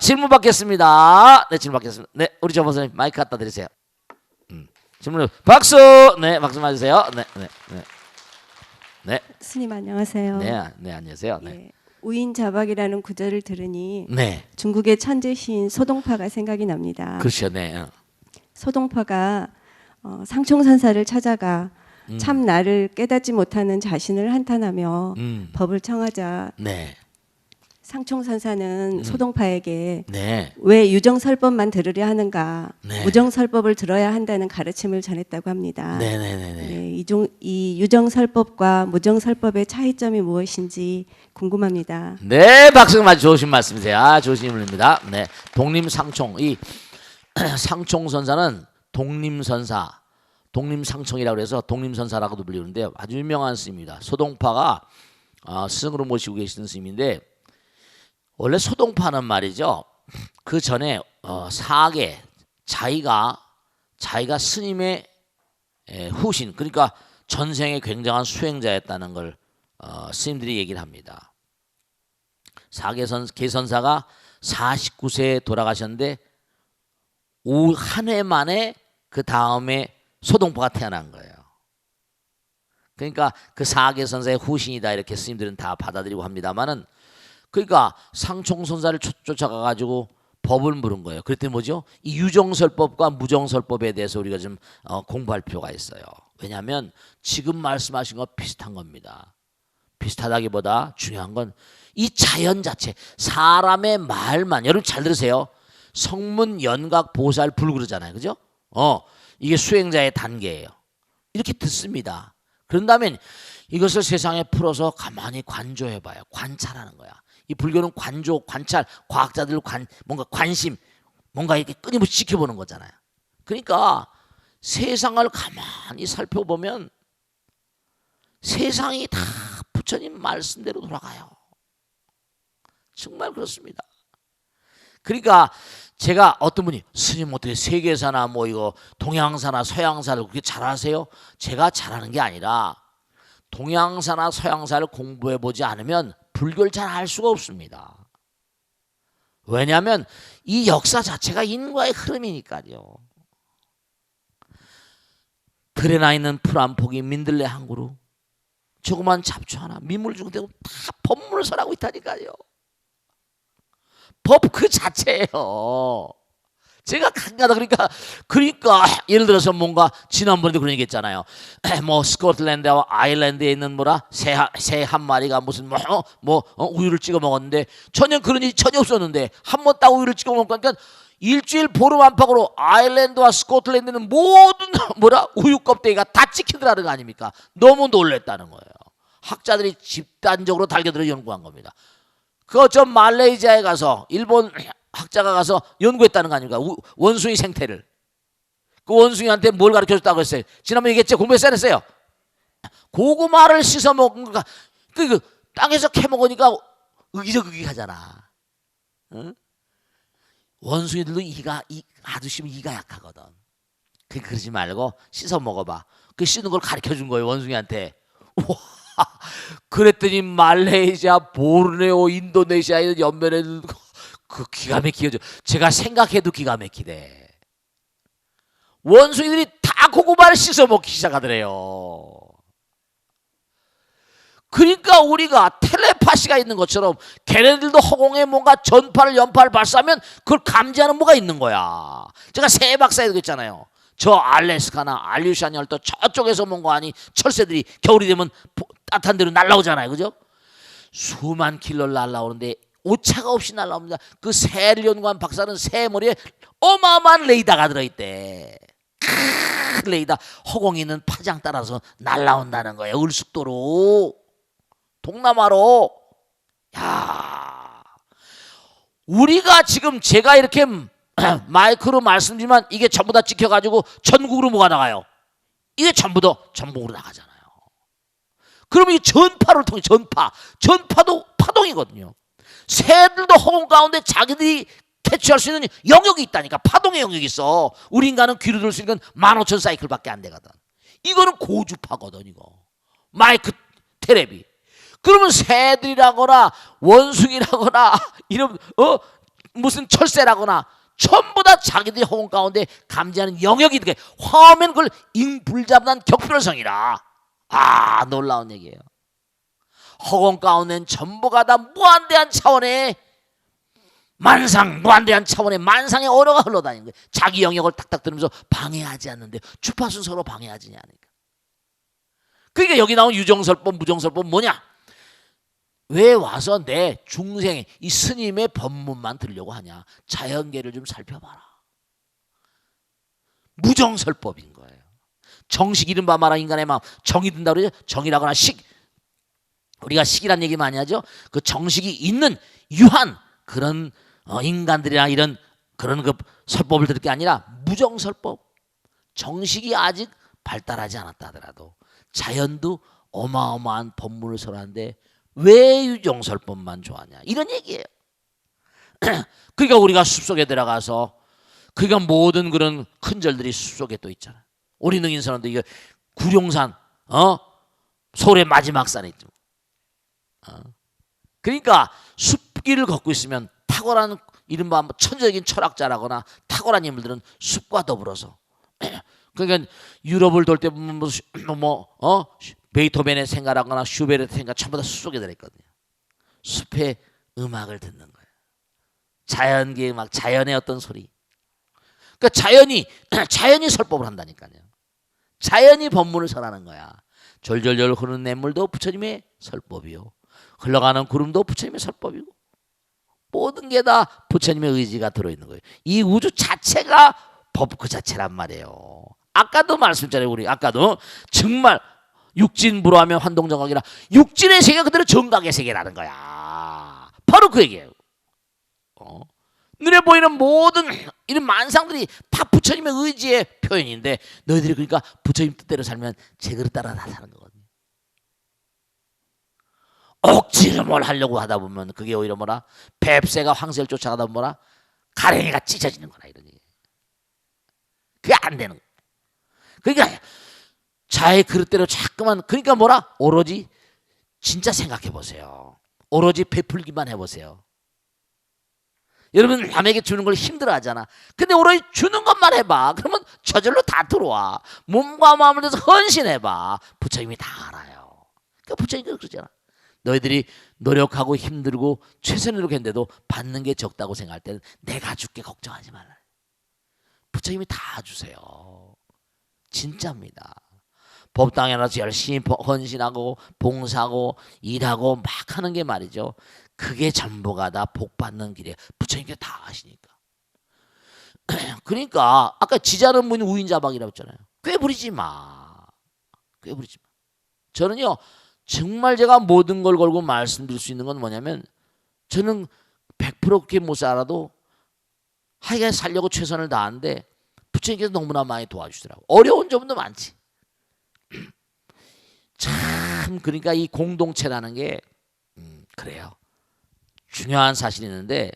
질문 받겠습니다. 네, 질문 받겠습니다. 네, 우리 조 목사님 마이크 갖다 드리세요. 질문 박수. 네, 박수 맞으세요. 네, 네, 네. 네. 스님 안녕하세요. 네, 네, 안녕하세요. 네. 예, 우인자박이라는 구절을 들으니 네. 중국의 천재 시인 소동파가 생각이 납니다. 그렇죠. 네. 소동파가 상총선사를 찾아가 참 나를 깨닫지 못하는 자신을 한탄하며 법을 청하자 네. 상총선사는 소동파에게 네. 왜 유정설법만 들으려 하는가, 네. 무정설법을 들어야 한다는 가르침을 전했다고 합니다. 네, 네, 네, 네. 네, 이 유정설법과 무정설법의 차이점이 무엇인지 궁금합니다. 네, 박수 맞 좋으신 말씀이세요. 아, 좋으신 분입니다. 네. 독림상총. 이 상총선사는 독림선사, 독림상총이라고 해서 독림선사라고도 불리는데 아주 유명한 스님입니다. 소동파가 스승으로 모시고 계시는 스님인데 원래 소동파는 말이죠. 그 전에 사계 자기가 스님의 후신, 그러니까 전생에 굉장한 수행자였다는 걸 스님들이 얘기를 합니다. 계선사가 49세에 돌아가셨는데 한 해 만에 그 다음에 소동파가 태어난 거예요. 그러니까 그 사계선사의 후신이다 이렇게 스님들은 다 받아들이고 합니다만은, 그러니까 상총선사를 쫓아가 가지고 법을 물은 거예요. 그랬더니 뭐죠? 이 유정설법과 무정설법에 대해서 우리가 좀 공부할 필요가 있어요. 왜냐하면 지금 말씀하신 거 비슷한 겁니다. 비슷하다기보다 중요한 건 이 자연 자체, 사람의 말만, 여러분 잘 들으세요. 성문, 연각, 보살, 불 그러잖아요. 그죠? 이게 수행자의 단계예요. 이렇게 듣습니다. 그런 다음에 이것을 세상에 풀어서 가만히 관조해봐요. 관찰하는 거야. 이 불교는 관조, 관찰, 과학자들 뭔가 관심, 뭔가 이렇게 끊임없이 지켜보는 거잖아요. 그러니까 세상을 가만히 살펴보면 세상이 다 부처님 말씀대로 돌아가요. 정말 그렇습니다. 그러니까 제가 어떤 분이 스님 어떻게 세계사나 뭐 이거 동양사나 서양사를 그렇게 잘 아세요? 제가 잘하는 게 아니라 동양사나 서양사를 공부해 보지 않으면 불교를 잘 알 수가 없습니다. 왜냐하면 이 역사 자체가 인과의 흐름이니까요. 들에 나 있는 풀 한 포기, 민들레 한 그루, 조그만 잡초 하나, 민물 중대고 다 법문을 설하고 있다니까요. 법 그 자체예요. 제가 강하다 그러니까 예를 들어서 뭔가 지난번에도 그런 얘기했잖아요. 뭐 스코틀랜드와 아일랜드에 있는 새 한 마리가 무슨 우유를 찍어 먹었는데 전혀 그런 일이 전혀 없었는데 한 번 딱 우유를 찍어 먹으니까 일주일 보름 안팎으로 아일랜드와 스코틀랜드는 모든 우유 껍데기가 다 찍히더라는 거 아닙니까? 너무 놀랬다는 거예요. 학자들이 집단적으로 달겨들어 연구한 겁니다. 그거 저 말레이시아에 가서 일본 학자가 가서 연구했다는 거 아닙니까? 원숭이 생태를. 그 원숭이한테 뭘 가르쳐줬다고 했어요? 지난번에 얘기했죠? 공부했어요? 안 했어요? 고구마를 씻어 먹은 거가 그 땅에서 캐 먹으니까 의기저의하잖아. 응? 원숭이들도 아주 심히 이가 약하거든. 그러지 말고 씻어 먹어봐. 그 씻는 걸 가르쳐 준 거예요, 원숭이한테. 우와. 그랬더니 말레이시아, 보르네오, 인도네시아에 있는 연면에 그 기가 막히죠. 제가 생각해도 기가 막히대. 원숭이들이 다 고구마를 씻어 먹기 시작하더래요. 그러니까 우리가 텔레파시가 있는 것처럼 걔네들도 허공에 뭔가 연파를 발사하면 그걸 감지하는 뭐가 있는 거야. 제가 새 박사에도 그랬잖아요. 저 알래스카나 알류샤니 얼도 저쪽에서 뭔가 아니 철새들이 겨울이 되면 따뜻한 데로 날라오잖아요. 그죠? 수만 킬로를 날라오는데 오차가 없이 날라옵니다. 그 새를 연구한 박사는 새 머리에 어마어마한 레이더가 들어있대. 레이더, 허공에 있는 파장 따라서 날라온다는 거예요. 을숙도로, 동남아로. 야, 우리가 지금 제가 이렇게 마이크로 말씀드리지만 이게 전부 다 찍혀가지고 전국으로 뭐가 나가요? 이게 전부 다 전국으로 나가잖아요. 그러면 이 전파를 통해 전파도 파동이거든요. 새들도 허공 가운데 자기들이 캐치할 수 있는 영역이 있다니까. 파동의 영역이 있어. 우리 인간은 귀로 들을 수 있는 15,000 사이클밖에 안 되거든. 이거는 고주파거든. 이거 마이크 테레비. 그러면 새들이라거나 원숭이라거나 이런 무슨 철새라거나 전부 다 자기들이 허공 가운데 감지하는 영역이 있게 화하면 그걸 인불잡난 격별성이라. 아, 놀라운 얘기예요. 허공 가운데는 전부가 다 무한대한 차원의 무한대한 차원의 만상의 언어가 흘러다니는 거예요. 자기 영역을 탁탁 들으면서 방해하지 않는데 주파수 서로 방해하지 않으니까. 그러니까 여기 나온 유정설법, 무정설법 뭐냐? 왜 와서 내 중생의 이 스님의 법문만 들으려고 하냐? 자연계를 좀 살펴봐라. 무정설법인 거예요. 정식 이른바 말하 인간의 마음, 정이 든다 그러죠. 정이라거나 식, 우리가 식이란 얘기 많이 하죠. 그 정식이 있는 유한 그런 인간들이나 이런 그런 그 설법을 들을 게 아니라 무정설법, 정식이 아직 발달하지 않았다 하더라도 자연도 어마어마한 법문을 설하는데 왜 유정설법만 좋아하냐, 이런 얘기예요. 그러니까 우리가 숲속에 들어가서 그러니까 모든 그런 큰 절들이 숲속에 또 있잖아요. 우리 능인선원도 이거 구룡산, 서울의 마지막 산에 있죠. 그러니까 숲길을 걷고 있으면 탁월한 이른바 천재적인 철학자라거나 탁월한 인물들은 숲과 더불어서 그러니까 유럽을 돌 때 보면 베이토벤의 생가라거나 슈베르트의 생가 전부 다 숲속에 들어있거든요. 숲의 음악을 듣는 거예요. 자연계의 음악, 자연의 어떤 소리. 그러니까 자연이 설법을 한다니까요. 자연이 법문을 설하는 거야. 졸졸졸 흐르는 냇물도 부처님의 설법이요, 흘러가는 구름도 부처님의 설법이고, 모든 게 다 부처님의 의지가 들어있는 거예요. 이 우주 자체가 법 그 자체란 말이에요. 아까도 말씀드렸잖아요. 우리 아까도 정말 육진불화하면 환동정각이라, 육진의 세계가 그대로 정각의 세계라는 거야. 바로 그 얘기예요. 눈에 보이는 모든 이런 만상들이 다 부처님의 의지의 표현인데, 너희들이 그러니까 부처님 뜻대로 살면 제 그릇 따라 다 사는 거거든요. 억지로 뭘 하려고 하다 보면 그게 오히려 뭐라, 뱁새가 황새를 쫓아가다 보면 뭐라, 가랭이가 찢어지는 거라, 이런 얘기. 그게 안 되는 거야. 그러니까 자의 그릇대로 자꾸만, 그러니까 뭐라, 오로지 진짜 생각해 보세요. 오로지 베풀기만 해보세요. 여러분 남에게 주는 걸 힘들어하잖아. 근데 오로지 주는 것만 해봐. 그러면 저절로 다 들어와. 몸과 마음을 내서 헌신해봐. 부처님이 다 알아요. 그러니까 부처님이 그러잖아. 너희들이 노력하고 힘들고 최선을 노력했는데도 받는 게 적다고 생각할 때는 내가 줄게, 걱정하지 말라. 부처님이 다 주세요. 진짜입니다. 법당에 나서 열심히 헌신하고 봉사하고 일하고 막 하는 게 말이죠, 그게 전부가 다 복 받는 길이에요. 부처님께 다 아시니까. 그러니까 아까 지자는 분이 우인자박이라고 했잖아요. 꾀부리지 마. 꾀부리지 마. 저는요 정말 제가 모든 걸 걸고 말씀드릴 수 있는 건 뭐냐면, 저는 100% 그렇게 못 살아도 하여간 살려고 최선을 다하는데 부처님께서 너무나 많이 도와주시더라고. 어려운 점도 많지. 참 그러니까 이 공동체라는 게 그래요. 중요한 사실이 있는데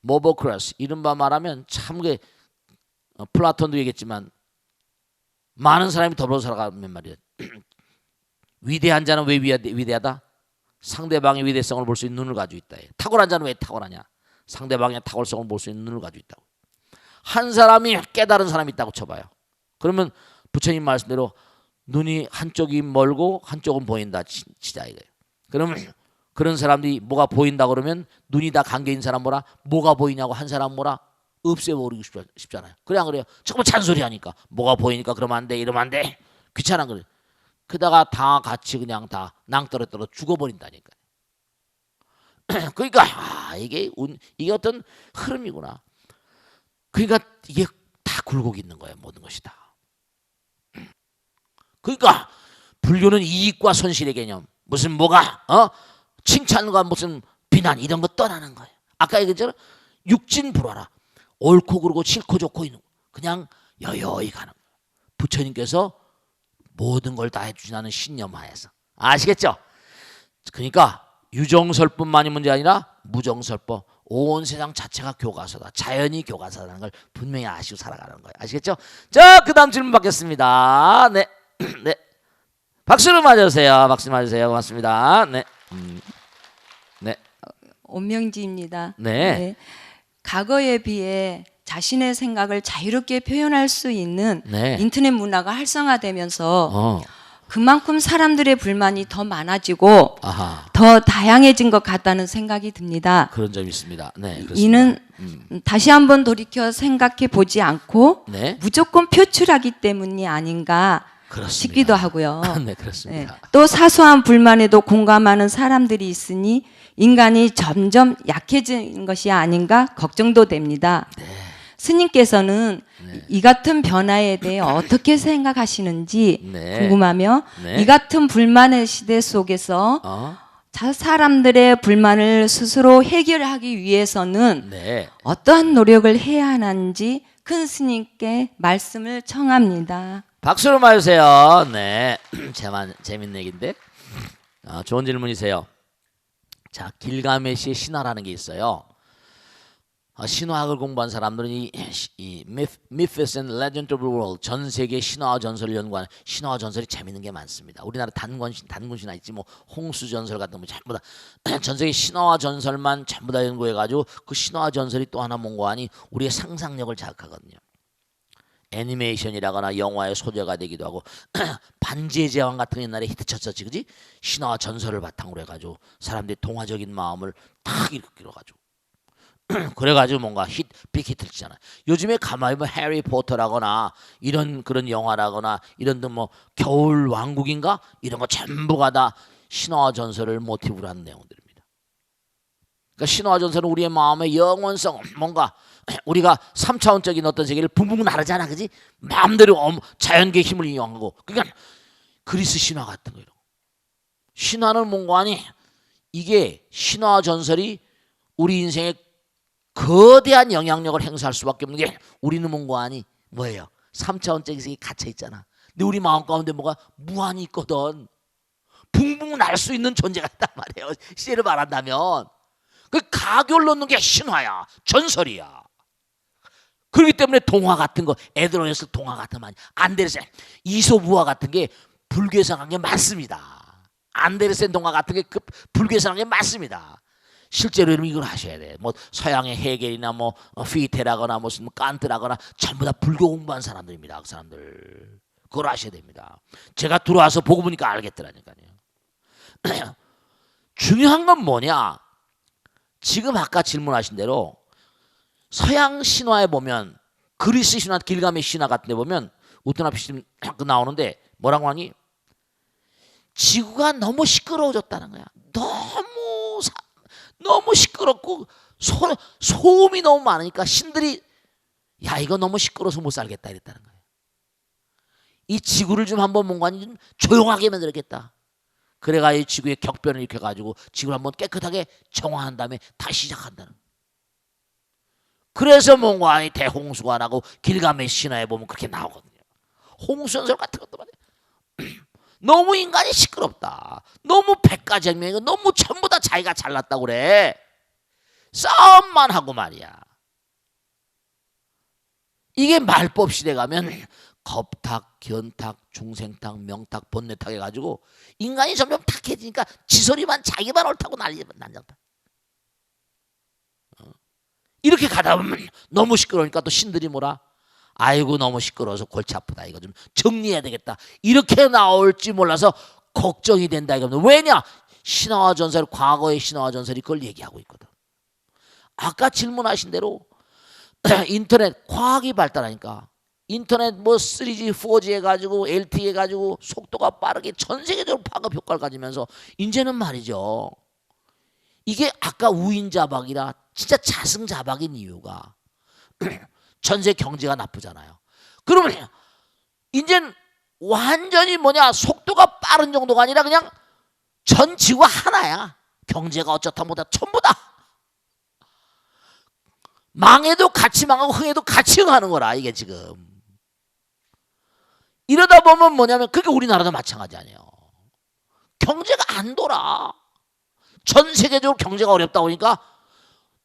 모보크라스, 이른바 말하면 참 그 플라톤도 얘기했지만 많은 사람이 더불어 살아가면 말이야. 위대한 자는 왜 위대하다? 상대방의 위대성을 볼 수 있는 눈을 가지고 있다. 탁월한 자는 왜 탁월하냐? 상대방의 탁월성을 볼 수 있는 눈을 가지고 있다고. 한 사람이 깨달은 사람이 있다고 쳐봐요. 그러면 부처님 말씀대로 눈이 한쪽이 멀고 한쪽은 보인다 치자 이거예요. 그러면 그런 사람들이 뭐가 보인다 그러면 눈이 다 감겨있는 사람 뭐라, 뭐가 보이냐고 한 사람 뭐라, 없애버리고 싶잖아요. 그래 안 그래요? 자꾸 잔소리 하니까 뭐가 보이니까 그러면 안 돼, 이러면 안 돼, 귀찮아 그래. 그다가 다 같이 그냥 다 낭떠러떠러 죽어버린다니까. 그러니까 이게 어떤 흐름이구나. 그러니까 이게 다 굴곡이 있는 거예요. 모든 것이 다. 그러니까 불교는 이익과 손실의 개념, 무슨 뭐가 칭찬과 무슨 비난 이런 거 떠나는 거예요. 아까 얘기했잖아요. 육진불화라. 옳고 그르고 싫고 좋고 있는 그냥 여여히 가는 거예요. 부처님께서 모든 걸 다 해주시는 신념하에서. 아시겠죠? 그러니까 유정설뿐만이 문제 아니라 무정설법, 온 세상 자체가 교과서다. 자연이 교과서라는 걸 분명히 아시고 살아가는 거예요. 아시겠죠? 자, 그 다음 질문 받겠습니다. 네. 네. 박수를 맞아주세요. 박수 맞으세요. 고맙습니다. 네. 네. 온명지입니다. 네. 과거에 비해 자신의 생각을 자유롭게 표현할 수 있는 네. 인터넷 문화가 활성화되면서 어. 그만큼 사람들의 불만이 더 많아지고 아하. 더 다양해진 것 같다는 생각이 듭니다. 그런 점이 있습니다. 네. 그렇습니다. 이는 다시 한번 돌이켜 생각해 보지 않고 네. 무조건 표출하기 때문이 아닌가 그렇습니다. 싶기도 하고요. 네, 그렇습니다. 또 사소한 불만에도 공감하는 사람들이 있으니 인간이 점점 약해지는 것이 아닌가 걱정도 됩니다. 네. 스님께서는 이 같은 변화에 대해 어떻게 생각하시는지 네. 궁금하며 네. 이 같은 불만의 시대 속에서 사람들의 불만을 스스로 해결하기 위해서는 네. 어떠한 노력을 해야 하는지 큰 스님께 말씀을 청합니다. 박수로 맞으세요. 네. 재밌는 얘기인데. 좋은 질문이세요. 자, 길가메시의 신화라는 게 있어요. 신화학을 공부한 사람들은 이 Myths and Legends of the World, 전 세계 신화와 전설을 연구하는 신화와 전설이 재밌는 게 많습니다. 우리나라 단군 신화 있지, 뭐 홍수 전설 같은 거 전부 다 전 세계 신화와 전설만 전부 다 연구해가지고 그 신화와 전설이 또 하나 뭔가 하니 우리의 상상력을 자극하거든요. 애니메이션이라거나 영화의 소재가 되기도 하고 반지의 제왕 같은 옛날에 히트쳤었지, 그지? 신화와 전설을 바탕으로 해가지고 사람들이 동화적인 마음을 탁 이끌어가지고 그래가지고 뭔가 빅히트를 치잖아. 요즘에 가만히 보면 해리포터라거나 이런 그런 영화라거나 이런 뭐 겨울 왕국인가 이런 거 전부가 다 신화와 전설을 모티브로 한 내용들입니다. 그러니까 신화와 전설은 우리의 마음의 영원성, 뭔가 우리가 3차원적인 어떤 세계를 붕붕 나르잖아, 그지? 마음대로 자연계의 힘을 이용하고. 그러니까 그리스 신화 같은 거 이런 거. 신화는 뭔가 아니 이게 신화와 전설이 우리 인생에 거대한 영향력을 행사할 수밖에 없는 게 우리는 뭔가 아니 뭐예요? 3차원적인 세계에 갇혀 있잖아. 근데 우리 마음 가운데 뭐가 무한히 있거든. 붕붕 날 수 있는 존재가 있단 말이에요. 시제를 말한다면 그 가교를 놓는 게 신화야, 전설이야. 그렇기 때문에 동화 같은 거, 애들어렸을 동화 같은 거 많이, 안데르센 이솝우화 같은 게 불교에서 한 게 많습니다. 안데르센 동화 같은 게 그 불교에서 한 게 많습니다. 실제로 여러분 이걸 하셔야 돼. 뭐 서양의 헤겔이나 뭐 피테라거나 무슨 칸트라거나 전부 다 불교 공부한 사람들입니다. 그 사람들 그걸 아셔야 됩니다. 제가 들어와서 보고 보니까 알겠더라니까요. 중요한 건 뭐냐? 지금 아까 질문하신 대로 서양 신화에 보면 그리스 신화, 길가메시 신화 같은 데 보면 우트나피스 나오는데 뭐라고 하니? 지구가 너무 시끄러워졌다는 거야. 너무 시끄럽고 소음이 너무 많으니까 신들이 야 이거 너무 시끄러워서 못 살겠다 이랬다는 거예요. 이 지구를 좀 한번 뭔가 좀 조용하게 만들겠다. 그래가 이 지구의 격변을 일으켜가지고 지구를 한번 깨끗하게 정화한 다음에 다시 시작한다는 거예요. 그래서 뭔가 이 대홍수가 나고 길가메시 신화에 보면 그렇게 나오거든요. 홍수연설 같은 것도 말이에요. 너무 인간이 시끄럽다. 너무 백가쟁명이고 너무 전부 다 자기가 잘났다고 그래. 싸움만 하고 말이야. 이게 말법 시대 가면 겁탁, 견탁, 중생탁, 명탁, 번뇌탁 해가지고 인간이 점점 탁해지니까 지소리만 자기만 옳다고 난장판. 이렇게 가다 보면 너무 시끄러우니까 또 신들이 뭐라? 아이고 너무 시끄러워서 골치 아프다. 이거 좀 정리해야 되겠다. 이렇게 나올지 몰라서 걱정이 된다. 이거는 왜냐? 신화와 전설, 과거의 신화와 전설이 그걸 얘기하고 있거든. 아까 질문하신 대로 인터넷 과학이 발달하니까 인터넷 뭐 3G, 4G 해가지고 LTE 해가지고 속도가 빠르게 전 세계적으로 파급 효과를 가지면서 이제는 말이죠. 이게 아까 우인자박이라 진짜 자승자박인 이유가 전세 경제가 나쁘잖아요. 그러면 이젠 완전히 뭐냐 속도가 빠른 정도가 아니라 그냥 전 지구가 하나야. 경제가 어쩌다 못하 전부 다 망해도 같이 망하고 흥해도 같이 흥하는 거라 이게 지금. 이러다 보면 뭐냐면 그게 우리나라도 마찬가지 아니에요. 경제가 안 돌아. 전 세계적으로 경제가 어렵다 보니까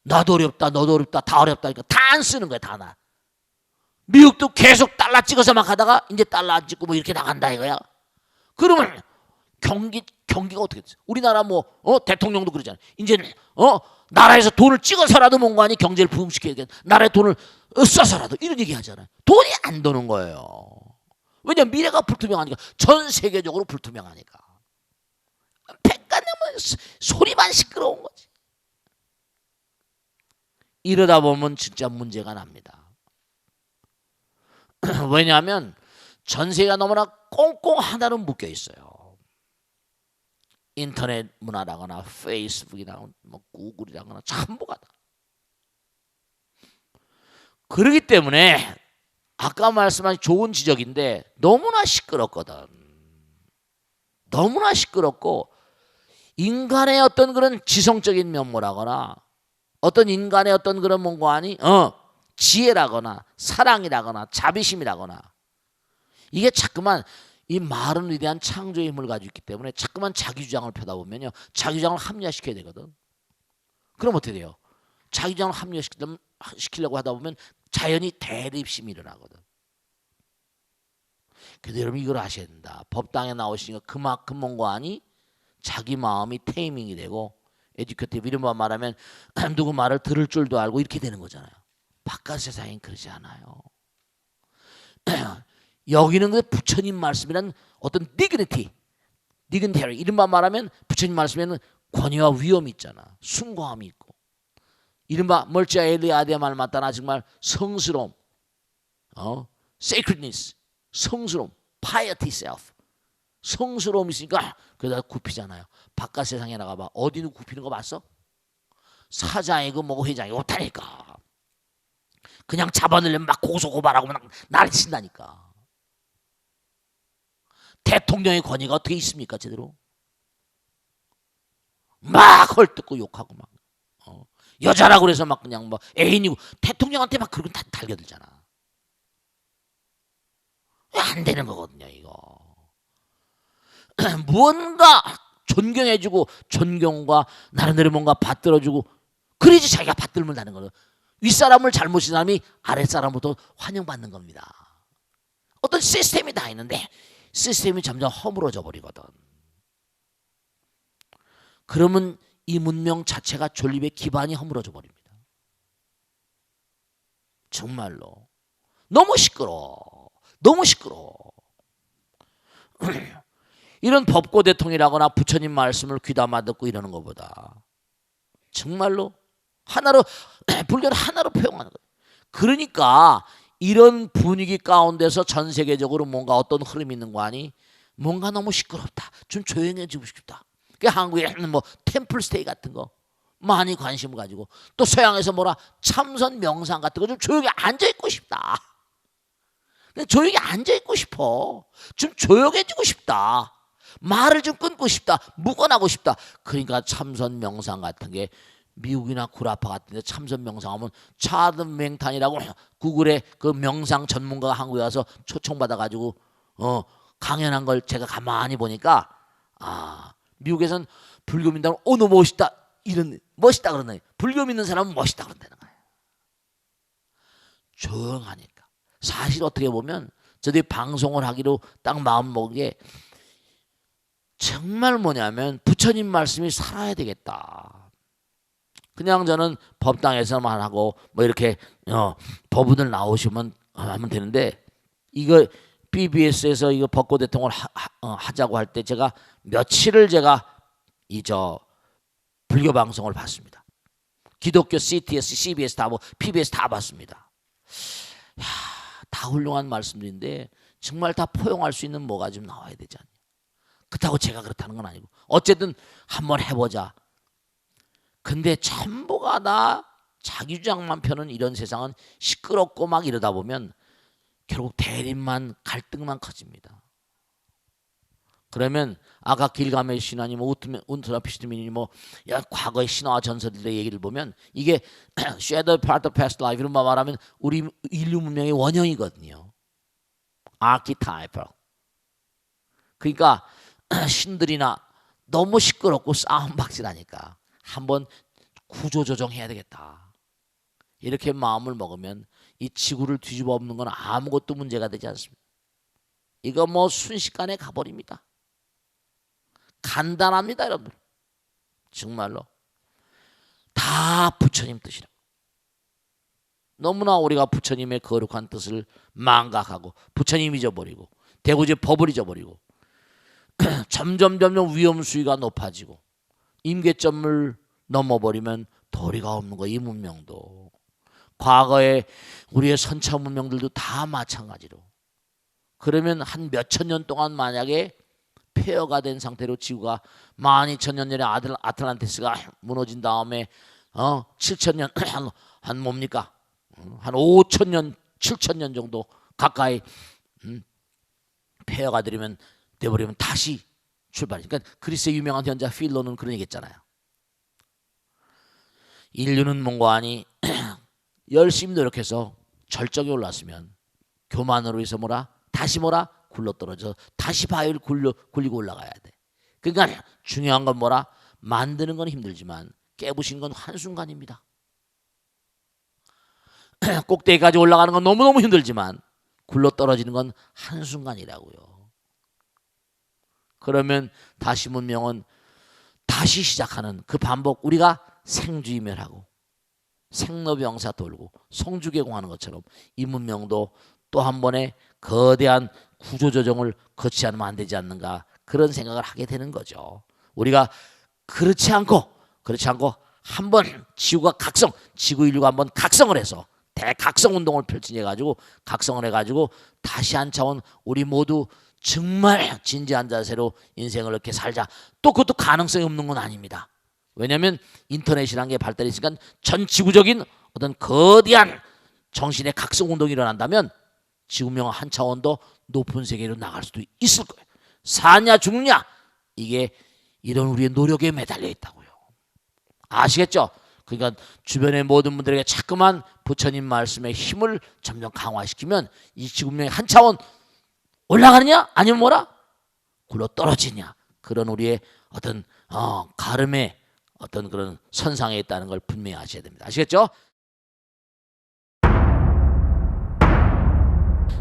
나도 어렵다 너도 어렵다 다 어렵다 그러니까 다 안 쓰는 거야. 다 나. 미국도 계속 달러 찍어서 막 하다가 이제 달러 안 찍고 뭐 이렇게 나간다 이거야. 그러면 경기가 어떻게 됐어? 우리나라 뭐 대통령도 그러잖아요. 이제는 나라에서 돈을 찍어서라도 뭔가 하니 경제를 부흥시켜야겠다. 나라의 돈을 써서라도 이런 얘기 하잖아요. 돈이 안 도는 거예요. 왜냐하면 미래가 불투명하니까. 전 세계적으로 불투명하니까. 백간되면 소리만 시끄러운 거지. 이러다 보면 진짜 문제가 납니다. 왜냐하면 전 세계가 너무나 꽁꽁 하나로 묶여 있어요. 인터넷 문화라거나 페이스북이라거나 뭐 구글이라거나 전부가 다. 그렇기 때문에 아까 말씀하신 좋은 지적인데 너무나 시끄럽거든. 너무나 시끄럽고 인간의 어떤 그런 지성적인 면모라거나 어떤 인간의 어떤 그런 뭔가니 지혜라거나 사랑이라거나 자비심이라거나 이게 자꾸만 이 말은 위대한 창조의 힘을 가지고 있기 때문에 자꾸만 자기 주장을 펴다 보면요. 자기 주장을 합리화시켜야 되거든. 그럼 어떻게 돼요? 자기 주장을 합리화시키려고 하다 보면 자연히 대립심이 일어나거든. 그래도 여러분 이걸 아셔야 된다. 법당에 나오시니까 그만큼 뭔가 하니 자기 마음이 테이밍이 되고 에듀케이티브 이런 말 말하면 누구 말을 들을 줄도 알고 이렇게 되는 거잖아요. 바깥 세상엔 그러지 않아요. 여기는 그 부처님 말씀이란 어떤 dignitary 이런 말 말하면 부처님 말씀에는 권위와 위엄이 있잖아. 숭고함이 있고 이른바 멀찌아 엘리아드의 말 맞다나 정말 성스러움, sacredness, 성스러움, piety self, 성스러움이 있으니까 그러다 굽히잖아요. 바깥 세상에 나가봐. 어디는 굽히는 거 봤어? 사장이고 뭐고 회장이고 못하니까. 그냥 잡아내려면 막 고소고발하고 막 난리 친다니까. 대통령의 권위가 어떻게 있습니까 제대로? 막 헐뜯고 욕하고 막 여자라고 그래서 막 그냥 뭐 애인이고 대통령한테 막 그런 거 다 달겨들잖아. 안 되는 거거든요 이거. 무언가 존경해주고 존경과 나름대로 뭔가 받들어주고 그래야지 자기가 받들면 나는 거예요. 윗사람을 잘못인 사람이 아랫사람부터 환영받는 겁니다. 어떤 시스템이 다 있는데 시스템이 점점 허물어져 버리거든. 그러면 이 문명 자체가 존립의 기반이 허물어져 버립니다. 정말로 너무 시끄러워. 너무 시끄러워. 이런 법고 대통이라거나 부처님 말씀을 귀담아 듣고 이러는 것보다 정말로 하나로 불교를 하나로 표현하는 거예요. 그러니까 이런 분위기 가운데서 전 세계적으로 뭔가 어떤 흐름이 있는 거 아니? 뭔가 너무 시끄럽다. 좀 조용해지고 싶다. 그 한국에 뭐 템플스테이 같은 거 많이 관심을 가지고 또 서양에서 뭐라 참선 명상 같은 거 좀 조용히 앉아 있고 싶다. 조용히 앉아 있고 싶어. 좀 조용해지고 싶다. 말을 좀 끊고 싶다. 묵어나고 싶다. 그러니까 참선 명상 같은 게 미국이나 구라파 같은 데 참선 명상하면 차드 맹탄이라고 구글에 그 명상 전문가가 한국에 와서 초청받아가지고 강연한 걸 제가 가만히 보니까 미국에선 불교 믿는다면 너 멋있다. 이런 멋있다 그러네. 불교 믿는 사람은 멋있다 그런다는 거예요. 조용하니까. 사실 어떻게 보면 저들이 방송을 하기로 딱 마음 먹은 게 정말 뭐냐면 부처님 말씀이 살아야 되겠다. 그냥 저는 법당에서만 하고 뭐 이렇게 법원을 나오시면 하면 되는데 이거 BBS에서 이거 법고 대통령을 하자고 할 때 제가 며칠을 제가 불교 방송을 봤습니다. 기독교 CTS, CBS 다 뭐 PBS 다 봤습니다. 다 훌륭한 말씀들인데 정말 다 포용할 수 있는 뭐가 좀 나와야 되지 않냐. 그렇다고 제가 그렇다는 건 아니고 어쨌든 한번 해보자. 근데 전부가 다 자기 주장만 펴는 이런 세상은 시끄럽고 막 이러다 보면 결국 대립만 갈등만 커집니다. 그러면 아까 길가메 신화니 뭐 운트라피스트민이 뭐 과거의 신화와 전설들의 얘기를 보면 이게 shadow part of past life 이런 말 말하면 우리 인류 문명의 원형이거든요. 아키타이프. 그러니까 신들이나 너무 시끄럽고 싸움박질하니까 한번 구조조정해야 되겠다. 이렇게 마음을 먹으면 이 지구를 뒤집어 엎는 건 아무것도 문제가 되지 않습니다. 이거 뭐 순식간에 가버립니다. 간단합니다 여러분. 정말로. 다 다 부처님 뜻이라. 너무나 우리가 부처님의 거룩한 뜻을 망각하고 부처님 잊어버리고 대구제 법을 잊어버리고 점점 위험 수위가 높아지고 임계점을 넘어버리면 도리가 없는 거예요. 이 문명도. 과거에 우리의 선차 문명들도 다 마찬가지로. 그러면 한 몇천 년 동안 만약에 폐허가 된 상태로 지구가 12,000년 전에 아틀란티스가 무너진 다음에 7,000년 한 뭡니까? 한 5,000년, 7,000년 정도 가까이 폐허가 되버리면 다시 출발. 그러니까 그리스의 유명한 현자 필로는 그런 얘기했잖아요. 인류는 뭔가하니 열심히 노력해서 절정에 올랐으면 교만으로 해서 다시 굴러떨어져 다시 바위를 굴리고 올라가야 돼. 그러니까 중요한 건 만드는 건 힘들지만 깨부시는 건 한순간입니다. 꼭대기까지 올라가는 건 너무너무 힘들지만 굴러떨어지는 건 한순간이라고요. 그러면 다시 문명은 다시 시작하는 그 반복. 우리가 생주이멸하고 생로병사 돌고 성주개공하는 것처럼 이 문명도 또 한 번의 거대한 구조조정을 거치지 않으면 안 되지 않는가, 그런 생각을 하게 되는 거죠. 우리가 그렇지 않고 한번 지구 인류가 한번 각성을 해서 대각성 운동을 펼쳐가지고 각성을 해가지고 다시 한 차원 우리 모두 정말 진지한 자세로 인생을 이렇게 살자. 또 그것도 가능성이 없는 건 아닙니다. 왜냐하면 인터넷이라는 게 발달했으니까 전 지구적인 어떤 거대한 정신의 각성 운동이 일어난다면 지구명 한 차원 더 높은 세계로 나갈 수도 있을 거예요. 사냐 죽느냐, 이게 이런 우리의 노력에 매달려 있다고요. 아시겠죠? 그러니까 주변의 모든 분들에게 자꾸만 부처님 말씀의 힘을 점점 강화시키면 이 지구명이 한 차원 올라가느냐 아니면 굴러 떨어지냐, 그런 우리의 어떤 가름의 어떤 그런 선상에 있다는 걸 분명히 아셔야 됩니다. 아시겠죠?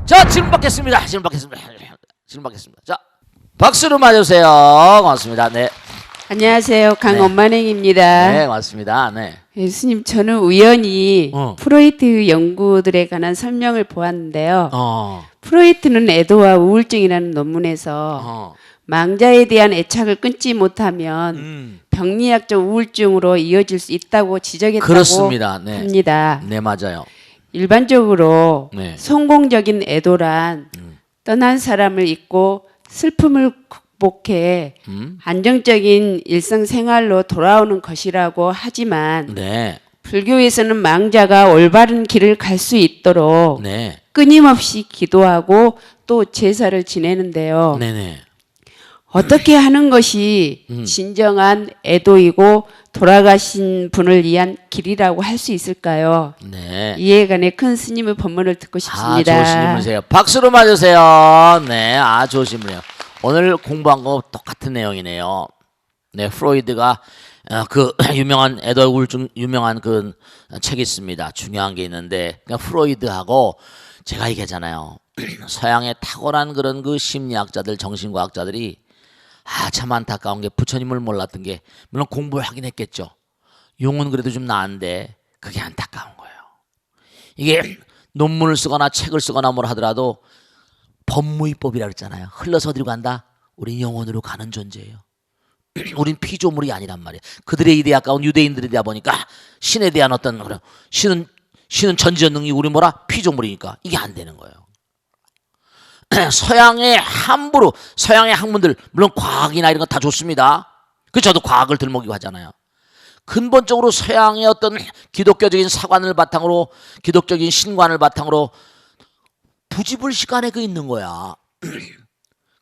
자, 질문 받겠습니다. 자, 박수로 맞으세요. 고맙습니다. 네. 안녕하세요. 강엄만행입니다. 네, 고맙습니다. 네. 스님, 저는 우연히 프로이트 연구들에 관한 설명을 보았는데요. 프로이트는 애도와 우울증이라는 논문에서 망자에 대한 애착을 끊지 못하면 병리학적 우울증으로 이어질 수 있다고 지적했다고 그렇습니다. 네. 합니다. 네, 맞아요. 일반적으로 네. 성공적인 애도란 떠난 사람을 잊고 슬픔을 극복해 안정적인 일상생활로 돌아오는 것이라고 하지만 네. 불교에서는 망자가 올바른 길을 갈 수 있도록 네. 끊임없이 기도하고 또 제사를 지내는데요. 네네. 어떻게 하는 것이 진정한 애도이고 돌아가신 분을 위한 길이라고 할 수 있을까요? 네. 이에 관해 큰 스님의 법문을 듣고 싶습니다. 좋으신 질문이세요. 박수로 맞으세요. 네, 좋으신 분이에요. 오늘 공부한 거 똑같은 내용이네요. 네, 프로이드가 그 유명한 애도 우울증 유명한 그 책이 있습니다. 중요한 게 있는데, 그러니까 프로이드하고 제가 얘기하잖아요. 서양의 탁월한 그런 그 심리학자들, 정신과학자들이 참 안타까운 게 부처님을 몰랐던 게, 물론 공부를 하긴 했겠죠. 용은 그래도 좀 나은데 그게 안타까운 거예요. 이게 논문을 쓰거나 책을 쓰거나 뭘 하더라도 법무위법이라고 했잖아요. 흘러서 어디로 간다? 우린 영원으로 가는 존재예요. 우린 피조물이 아니란 말이에요. 그들의 이데 가까운 유대인들이다 보니까 신에 대한 어떤 그런 신은 전지전능이, 우리 피조물이니까 이게 안 되는 거예요. 서양의 학문들, 물론 과학이나 이런 거 다 좋습니다. 그 저도 과학을 들먹이고 하잖아요. 근본적으로 서양의 어떤 기독교적인 사관을 바탕으로, 기독적인 신관을 바탕으로 부지불식간에 그 있는 거야.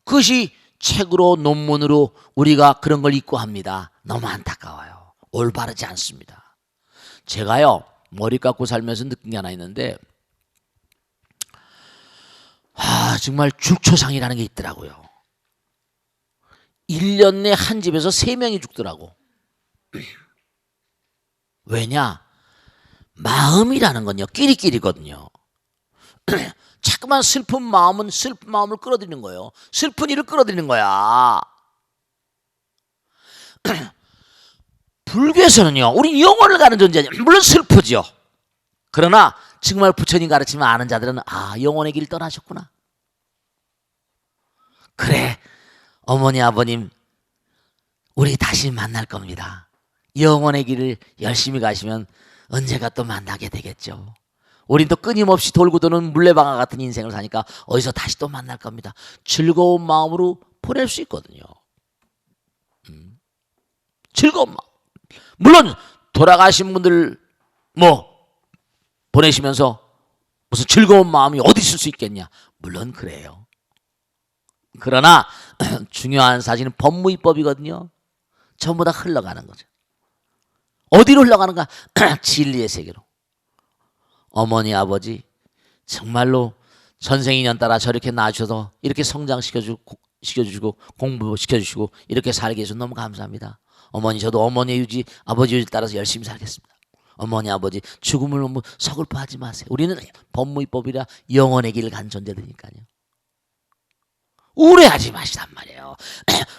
그것이 책으로, 논문으로 우리가 그런 걸 읽고 합니다. 너무 안타까워요. 올바르지 않습니다. 제가요, 머리 깎고 살면서 느낀 게 하나 있는데, 정말 죽초상이라는 게 있더라고요. 1년 내 한 집에서 3명이 죽더라고. 왜냐? 마음이라는 건요, 끼리끼리거든요. 자꾸만 슬픈 마음을 끌어들이는 거예요. 슬픈 일을 끌어들이는 거야. 불교에서는요, 우리 영혼을 가는 존재냐. 물론 슬프죠. 그러나 정말 부처님 가르치면 아는 자들은 영혼의 길 떠나셨구나. 그래, 어머니 아버님 우리 다시 만날 겁니다. 영혼의 길을 열심히 가시면 언제가 또 만나게 되겠죠. 우린 또 끊임없이 돌고 도는 물레방아 같은 인생을 사니까 어디서 다시 또 만날 겁니다. 즐거운 마음으로 보낼 수 있거든요. 즐거운 마음. 물론 돌아가신 분들 보내시면서 무슨 즐거운 마음이 어디 있을 수 있겠냐. 물론 그래요. 그러나 중요한 사실은 법무입법이거든요. 전부 다 흘러가는 거죠. 어디로 흘러가는가? 진리의 세계로. 어머니 아버지 정말로 전생인연 따라 저렇게 낳으셔서 이렇게 성장시켜주시고 공부시켜주시고 이렇게 살게 해서 너무 감사합니다. 어머니 저도 어머니의 유지 아버지 유지 따라서 열심히 살겠습니다. 어머니 아버지 죽음을 너무 서글퍼하지 마세요. 우리는 법무입법이라 영원의 길을 간 존재들이니까요. 우울해하지 마시단 말이에요.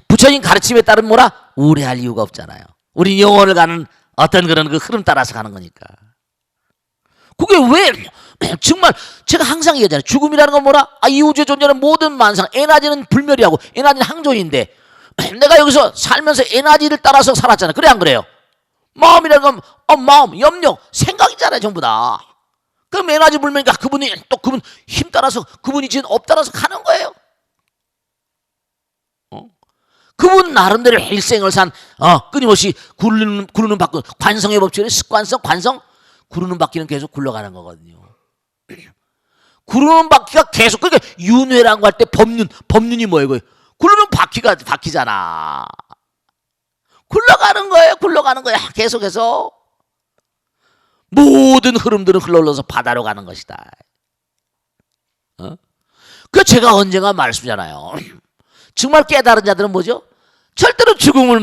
부처님 가르침에 따른 우울해할 이유가 없잖아요. 우리 영혼을 가는 어떤 그런 그 흐름 따라서 가는 거니까. 그게 왜 정말 제가 항상 얘기하잖아요. 죽음이라는 건 이 우주에 존재하는 모든 만상 에너지는 불멸이하고 에너지는 항존인데 내가 여기서 살면서 에너지를 따라서 살았잖아요. 그래 안 그래요? 마음이라는 건 마음, 염려, 생각이잖아요. 전부 다. 그럼 에너지 불멸이니까 그분 힘 따라서 그분이 지은 업 따라서 가는 거예요. 그분 나름대로 일생을 산 끊임없이 구르는 바퀴 관성의 법칙은 습관성 관성 구르는 바퀴는 계속 굴러가는 거거든요. 구르는 바퀴가 계속 그러니까 윤회라고 할 때 법륜이 뭐예요? 구르는 바퀴잖아. 굴러가는 거야. 계속해서 모든 흐름들은 흘러서 바다로 가는 것이다. 그 제가 언젠가 말씀잖아요. 정말 깨달은 자들은 뭐죠? 절대로 죽음을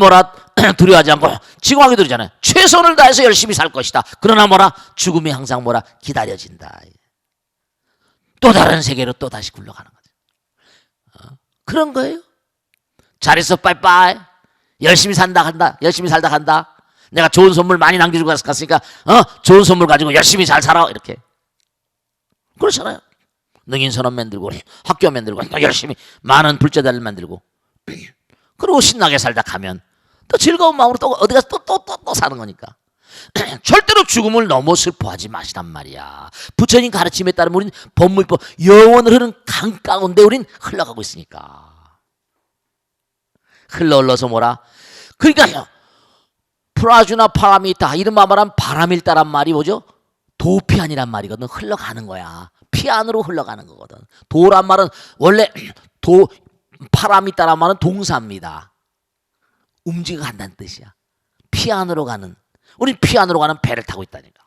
두려워하지 않고 지금 하게 되잖아요. 최선을 다해서 열심히 살 것이다. 그러나 죽음이 항상 기다려진다. 또 다른 세계로 또 다시 굴러가는 거죠. 그런 거예요. 잘했어 빠이빠이. 열심히 살다 간다. 내가 좋은 선물 많이 남겨주고 갔으니까 좋은 선물 가지고 열심히 잘 살아 이렇게. 그렇잖아요. 능인선언 만들고 학교 만들고 열심히 많은 불자들을 만들고 그리고 신나게 살다 가면 또 즐거운 마음으로 또 어디 가서 또 사는 거니까. 절대로 죽음을 너무 슬퍼하지 마시란 말이야. 부처님 가르침에 따르면 우리는 법무입법 영원을 흐르는 강 가운데 우린 흘러가고 있으니까. 흘러서 그러니까 프라주나 파라미타 이런 말은 바람일다란 말이 뭐죠? 도피안이란 말이거든. 흘러가는 거야. 피안으로 흘러가는 거거든. 도란 말은 원래 파라미타란 말은 동사입니다. 움직여 간다는 뜻이야. 피안으로 가는. 우린 피안으로 가는 배를 타고 있다니까.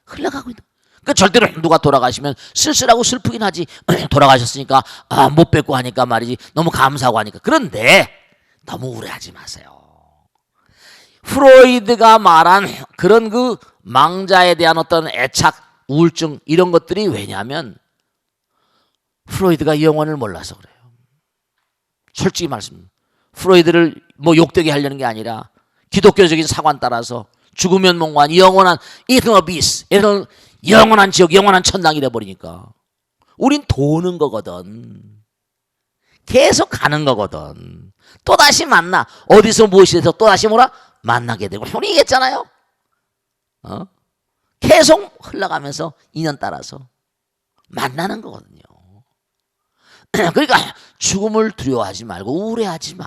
흘러가고 있다. 그러니까 절대로 누가 돌아가시면 쓸쓸하고 슬프긴 하지. 돌아가셨으니까 못 뵙고 하니까 말이지. 너무 감사하고 하니까. 그런데 너무 우려하지 마세요. 프로이드가 말한 그런 그 망자에 대한 어떤 애착, 우울증 이런 것들이 왜냐하면 프로이드가 영혼을 몰라서 그래요. 솔직히 말씀. 프로이드를 욕되게 하려는 게 아니라 기독교적인 사관 따라서 죽으면 몽환 영원한 eternal bliss, 영원한 지옥, 영원한 천당이래 버리니까 우린 도는 거거든. 계속 가는 거거든. 또다시 만나. 어디서 무엇에서 또다시 만나게 되고. 우리 얘기했잖아요. 계속 흘러가면서 인연 따라서 만나는 거거든요. 그러니까 죽음을 두려워하지 말고 우울해하지 마.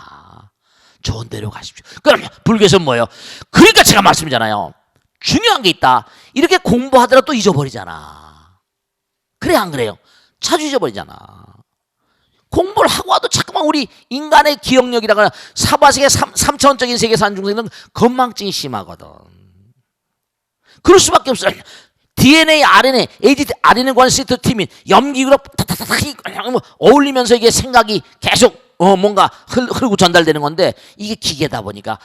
좋은 데로 가십시오. 그럼 불교에서는 뭐예요? 그러니까 제가 말씀드리잖아요. 중요한 게 있다. 이렇게 공부하더라도 또 잊어버리잖아. 그래 안 그래요? 자주 잊어버리잖아. 공부를 하고 와도 자꾸만 우리 인간의 기억력이라거나 사바세계 3차원적인 세계 사는 중생은 건망증이 심하거든. 그럴 수밖에 없어요. DNA, RNA, ADT, RNA 관시트 팀인 염기그룹 어울리면서 이게 생각이 계속 뭔가 흐르고 전달되는 건데 이게 기계다 보니까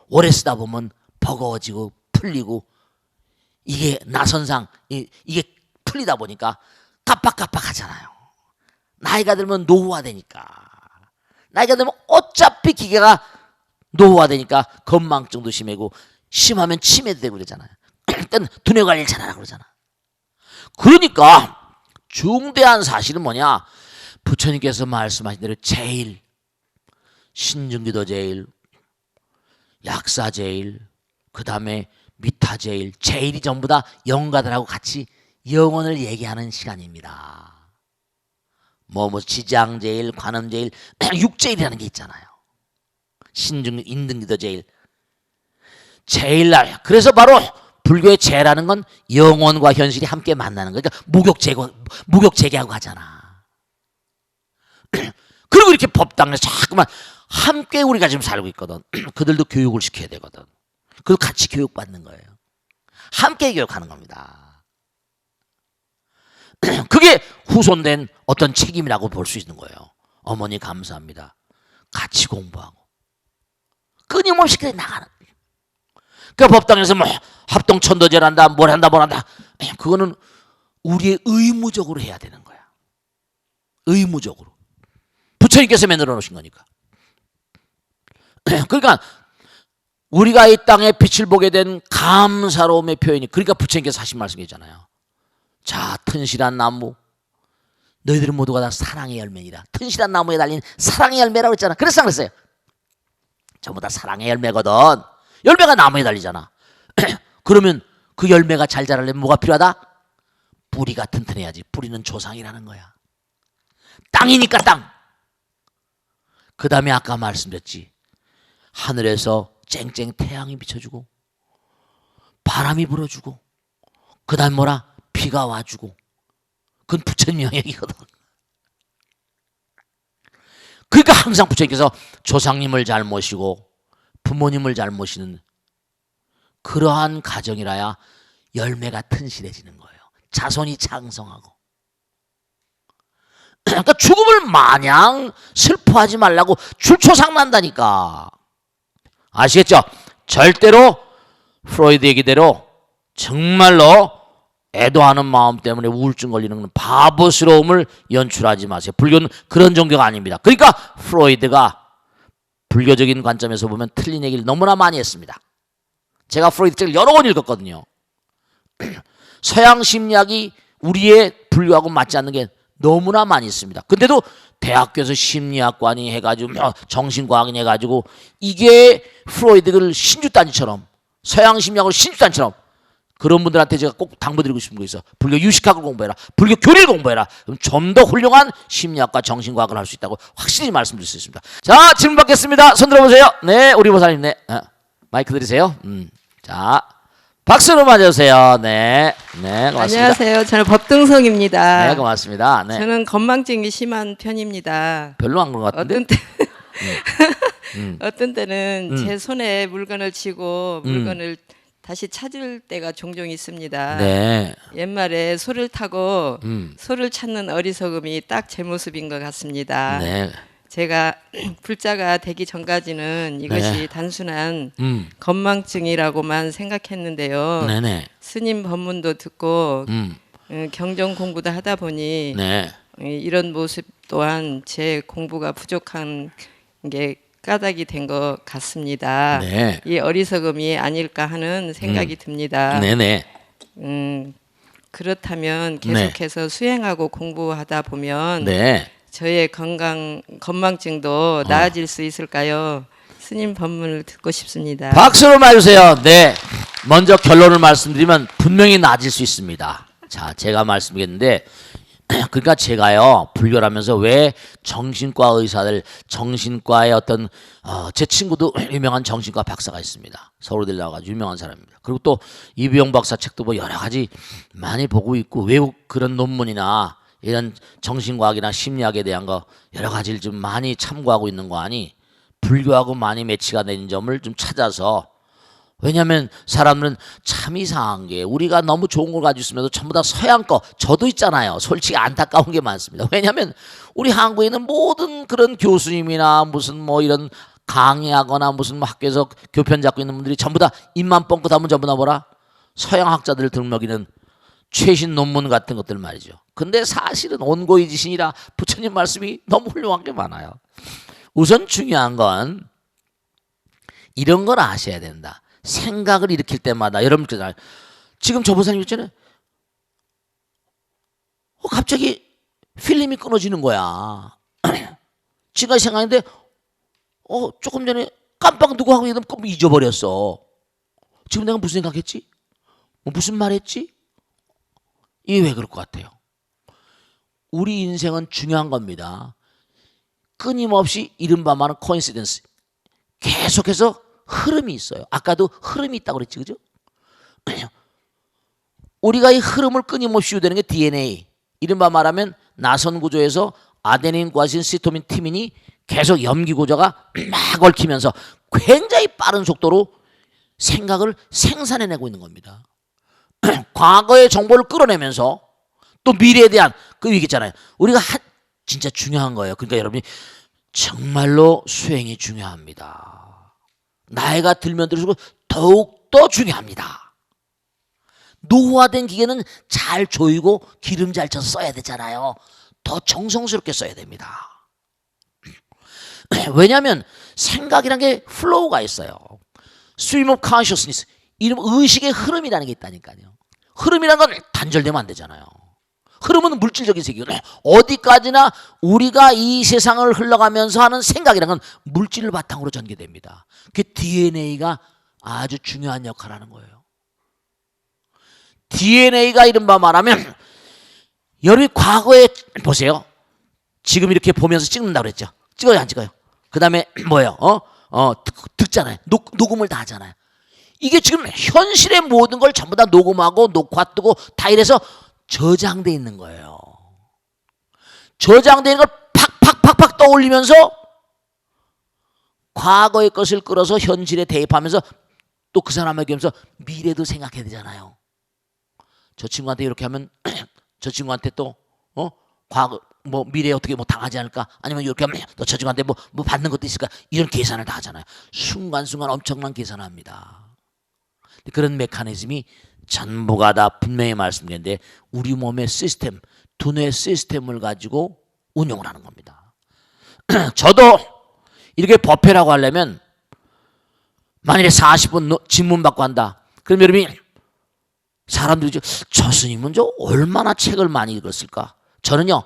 오래 쓰다 보면 버거워지고 풀리고 이게 나선상 이게 풀리다 보니까 깜빡깜빡하잖아요. 나이가 들면 노후화되니까. 나이가 들면 어차피 기계가 노후화되니까 건망증도 심하고 심하면 치매도 되고 그러잖아요. 일단 두뇌 관리를 잘하라고 그러잖아. 그러니까 중대한 사실은 뭐냐? 부처님께서 말씀하신 대로 제일 신중기도 제일, 약사 제일, 그 다음에 미타 제일, 제일이 전부 다 영가들하고 같이 영혼을 얘기하는 시간입니다. 뭐 지장 제일, 관음 제일, 육제일이라는 게 있잖아요. 신중, 인등기도 제일, 제일날. 그래서 바로 불교의 제라는 건 영혼과 현실이 함께 만나는 거예요. 그러니까 목욕제계하고 가잖아. 그리고 이렇게 법당에서 자꾸만 함께 우리가 지금 살고 있거든. 그들도 교육을 시켜야 되거든. 그리고 같이 교육받는 거예요. 함께 교육하는 겁니다. 그게 후손된 어떤 책임이라고 볼 수 있는 거예요. 어머니 감사합니다. 같이 공부하고 끊임없이 그래 나가는. 그 법당에서 뭐 합동천도제를 한다, 뭘 한다. 그거는 우리의 의무적으로 해야 되는 거야. 의무적으로. 부처님께서 만들어 놓으신 거니까. 그러니까 우리가 이 땅에 빛을 보게 된 감사로움의 표현이, 그러니까 부처님께서 하신 말씀이잖아요. 자, 튼실한 나무, 너희들은 모두가 다 사랑의 열매니라. 튼실한 나무에 달린 사랑의 열매라고 했잖아. 그래서 안 그랬어요? 전부 다 사랑의 열매거든. 열매가 나무에 달리잖아. 그러면 그 열매가 잘 자라려면 뭐가 필요하다? 뿌리가 튼튼해야지. 뿌리는 조상이라는 거야. 땅이니까 땅. 그 다음에 아까 말씀드렸지. 하늘에서 쨍쨍 태양이 비춰주고 바람이 불어주고 그 다음 뭐라? 비가 와주고. 그건 부처님 영역이거든. 그러니까 항상 부처님께서 조상님을 잘 모시고 부모님을 잘 모시는 그러한 가정이라야 열매가 튼실해지는 거예요. 자손이 창성하고. 그러니까 죽음을 마냥 슬퍼하지 말라고 줄초상 난다니까. 아시겠죠? 절대로 프로이드 얘기대로 정말로 애도하는 마음 때문에 우울증 걸리는 건 바보스러움을 연출하지 마세요. 불교는 그런 종교가 아닙니다. 그러니까 프로이드가 불교적인 관점에서 보면 틀린 얘기를 너무나 많이 했습니다. 제가 프로이드 책을 여러 권 읽었거든요. 서양 심리학이 우리의 불교하고 맞지 않는 게 너무나 많이 있습니다. 근데도 대학교에서 심리학관이 해가지고 정신과학이 해가지고 이게 프로이드를 신주단지처럼 서양 심리학을 신주단지처럼 그런 분들한테 제가 꼭 당부드리고 싶은 거 있어. 불교 유식학을 공부해라. 불교 교리를 공부해라. 그럼 좀 더 훌륭한 심리학과 정신과학을 할 수 있다고 확실히 말씀드릴 수 있습니다. 자, 질문 받겠습니다. 손 들어보세요. 네, 우리 보사님. 네, 마이크 드리세요. 자, 박수로 맞아주세요. 네, 네, 고맙습니다. 안녕하세요. 저는 법등성입니다. 네, 고맙습니다. 네. 저는 건망증이 심한 편입니다. 별로 안 그런 것 같은데. 어떤 때 어떤 때는 제 손에 물건을 쥐고 물건을 다시 찾을 때가 종종 있습니다. 네. 옛말에 소를 타고 소를 찾는 어리석음이 딱 제 모습인 것 같습니다. 네. 제가 불자가 되기 전까지는 이것이 네. 단순한 건망증이라고만 생각했는데요. 네네. 스님 법문도 듣고 경전 공부도 하다 보니 네. 이런 모습 또한 제 공부가 부족한 게 까닭이 된 것 같습니다. 네. 이 어리석음이 아닐까 하는 생각이 듭니다. 네네. 그렇다면 계속해서 수행하고 공부하다 보면 네. 저의 건망증도 나아질 수 있을까요? 스님 법문을 듣고 싶습니다. 박수로 맞으세요. 네. 먼저 결론을 말씀드리면 분명히 나아질 수 있습니다. 자, 제가 말씀드리겠는데, 그러니까 제가요, 불교라면서 왜 정신과 의사들, 정신과의 어떤, 제 친구도 유명한 정신과 박사가 있습니다. 서울대 나와가지고 유명한 사람입니다. 그리고 또 이부영 박사 책도 뭐 여러 가지 많이 보고 있고, 외국 그런 논문이나 이런 정신과학이나 심리학에 대한 거 여러 가지를 좀 많이 참고하고 있는 거 아니, 불교하고 많이 매치가 되는 점을 좀 찾아서, 왜냐하면 사람들은 참 이상한 게 우리가 너무 좋은 걸 가지고 있으면서 전부 다 서양 거, 저도 있잖아요. 솔직히 안타까운 게 많습니다. 왜냐하면 우리 한국에 있는 모든 그런 교수님이나 무슨 뭐 이런 강의하거나 무슨 뭐 학교에서 교편 잡고 있는 분들이 전부 다 입만 뻥긋 하면 전부 다 뭐라? 서양 학자들을 들먹이는 최신 논문 같은 것들 말이죠. 근데 사실은 온고이지신이라 부처님 말씀이 너무 훌륭한 게 많아요. 우선 중요한 건 이런 걸 아셔야 된다. 생각을 일으킬 때마다 여러분께서 지금 저 보사님 있잖아요. 갑자기 필름이 끊어지는 거야. 지금까지 생각했는데 조금 전에 깜빡 누구 하고 있는데 잊어버렸어. 지금 내가 무슨 생각했지? 무슨 말했지? 이게 왜 그럴 것 같아요? 우리 인생은 중요한 겁니다. 끊임없이 이른바 말하는 코인시던스, 계속해서 흐름이 있어요. 아까도 흐름이 있다고 그랬지, 그죠? 우리가 이 흐름을 끊임없이 유도하는 게 DNA. 이른바 말하면 나선 구조에서 아데닌, 구아신, 시토민, 티민이 계속 염기 구조가 막 얽히면서 굉장히 빠른 속도로 생각을 생산해내고 있는 겁니다. 과거의 정보를 끌어내면서 또 미래에 대한 그 얘기잖아요. 우리가 진짜 중요한 거예요. 그러니까 여러분이 정말로 수행이 중요합니다. 나이가 들면 들수록 더욱더 중요합니다. 노후화된 기계는 잘 조이고 기름 잘 쳐서 써야 되잖아요. 더 정성스럽게 써야 됩니다. 왜냐하면 생각이란 게 플로우가 있어요. Stream of consciousness, 이름 의식의 흐름이라는 게 있다니까요. 흐름이란 건 단절되면 안 되잖아요. 흐름은 물질적인 세계거든요. 어디까지나 우리가 이 세상을 흘러가면서 하는 생각이란 건 물질을 바탕으로 전개됩니다. 그 DNA가 아주 중요한 역할을 하는 거예요. DNA가 이른바 말하면 여러분이 과거에 보세요. 지금 이렇게 보면서 찍는다고 그랬죠. 찍어요, 안 찍어요? 그 다음에 뭐예요? 듣잖아요. 녹음을 다 하잖아요. 이게 지금 현실의 모든 걸 전부 다 녹음하고 녹화 뜨고 다 이래서 저장돼 있는 거예요. 저장된 걸 팍팍팍팍 떠올리면서 과거의 것을 끌어서 현실에 대입하면서 또 그 사람에게 하면서 미래도 생각해야 되잖아요. 저 친구한테 이렇게 하면 저 친구한테 또 과거 뭐 미래에 어떻게 뭐 당하지 않을까? 아니면 이렇게 하면 또 저 친구한테 뭐 받는 것도 있을까? 이런 계산을 다 하잖아요. 순간순간 엄청난 계산을 합니다. 그런 메커니즘이 전부가 다 분명히 말씀드렸는데 우리 몸의 시스템, 두뇌 시스템을 가지고 운용을 하는 겁니다. 저도 이렇게 법회라고 하려면 만일에 40분 질문 받고 한다. 그럼 여러분이 사람들이 저 스님은 저 얼마나 책을 많이 읽었을까? 저는요,